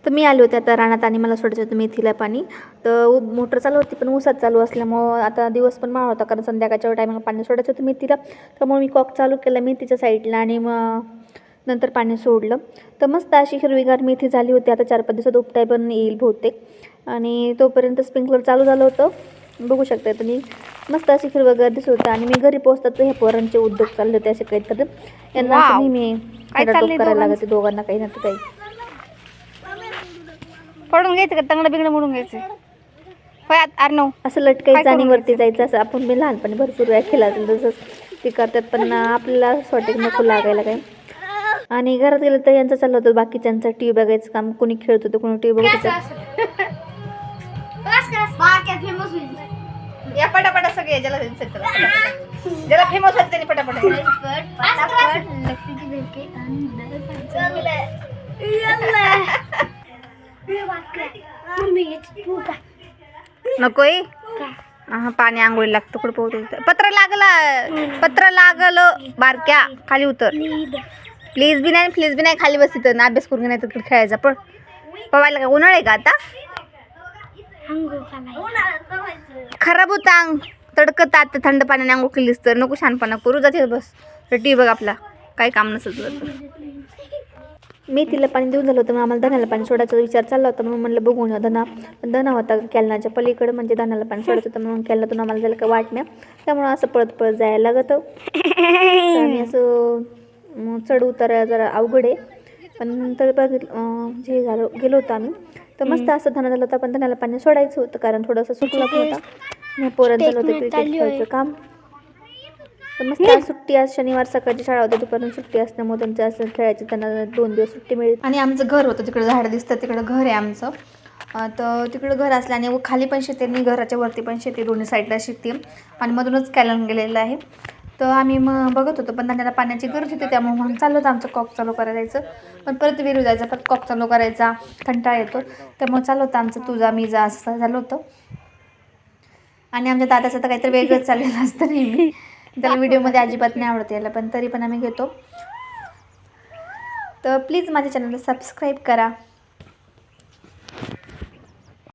तर मी आले होते आता रानात आणि मला सोडायचं होतं मेथीला पाणी. तर मोटर चालू होती पण ऊसात चालू असल्यामुळं आता दिवस पण माळ होता कारण संध्याकाळच्या टायमाला पाणी सोडायचं होतं मेथीला. त्यामुळे मी कॉक चालू केला मेथीच्या साईडला आणि मग नंतर पाणी सोडलं. तर मस्त अशी हिरवीगार मेथी झाली होती. आता 4-5 दिवसात उपटाय पण येईल बहुतेक. आणि तोपर्यंत स्प्रिंकलर चालू झालं होतं, बघू शकता तुम्ही. मस्त अशी हिरवगार दिसत होतं. आणि मी घरी पोहोचतात तर हे पोरांचे उद्योग चालले होते असे काहीतरी. यांना असं नेहमी खटाटोप करायला लागते दोघांना काही ना काही. पडून घ्यायचं का तंगडं बिंगडं मोडून घ्यायचं होय अर्णव असं लटकायचं आणि वरती जायचं. असं आपण मी लहानपणी भरपूर वेळा केला असेल तसंच ते करतात. पण आपल्याला असं वाटतं नको लागायला काय. आणि घरात गेलं तर यांचं चाललं होतं बाकीच्यांचं टी व्ही बघायचं काम. कोणी खेळत होतं कोणी टी व्ही बघत होतं. या पटापटा सगळे ज्याला फेमस होते त्यांनी पटापटा नकोय. पाणी आंघोळी लागतं कुठं पोहतो. पत्र लागलं बारक्या खाली उतर. प्लीज बी नाही खाली बस तिथं ना अभ्यास करून नाही तर खेळायचा. पण पवायला का उन्हाळ आहे का आता. खराब होता अंग तडकत. आता थंड पाण्याने आंघोळ केलीस तर नको शहाणपणा करू. जाते बस टी बघ आपला काही काम नसेल तुझं. मेथीला पाणी देऊन झालं होतं मग आम्हाला धनाला पाणी सोडायचा विचार चालला होता. म्हणून म्हणलं बघून धना होता कॅलनाच्या पलीकडे म्हणजे धनाला पाणी सोडायचं होतं. म्हणून कॅलनातून आम्हाला जायला काय वाटण्या त्यामुळं असं पळत जायला लागत. आणि असं चढ उतारायला जरा अवघड आहे. पण नंतर जे गेलो होतो आम्ही तर मस्त असं धना झालं होतं. पण धनाला पाणी सोडायचं होतं कारण थोडंसं सुकलं होतं. पोरांचं झालं होतं क्रिकेट खेळायचं काम. तर मस्त आज सुट्टी. आज शनिवार सकाळची शाळा होती दुपारून सुट्टी असल्यामुळे त्यांचं असं खेळायची. त्यांना 2 दिवस सुट्टी मिळेल. आणि आमचं घर होतं तिकडे झाडं दिसतं तिकडं घर आहे आमचं. तर तिकडं घर असल्याने खाली पण शेती आणि घराच्या वरती पण शेती दोन्ही साईडला शेती आणि मधूनच कॅलन गेलेलं आहे. तर आम्ही मग बघत होतो पण त्यांना पाण्याची गरज होती त्यामुळे मग चाललं होतं आमचं कॉक चालू करायचं. पण परत विरू जायचं परत कॉक चालू करायचा कंटाळा येतो. त्यामुळे चाललं होतं आमचं तुझा मी जा असं झालं होतं. आणि आमच्या दादाचं तर काहीतरी वेगळंच चाललेलं असतं नेहमी. त्याला व्हिडिओमध्ये अजिबात नाही आवडत यायला पण तरी पण आम्ही घेतो. तर प्लीज माझ्या चॅनलला सबस्क्राईब करा.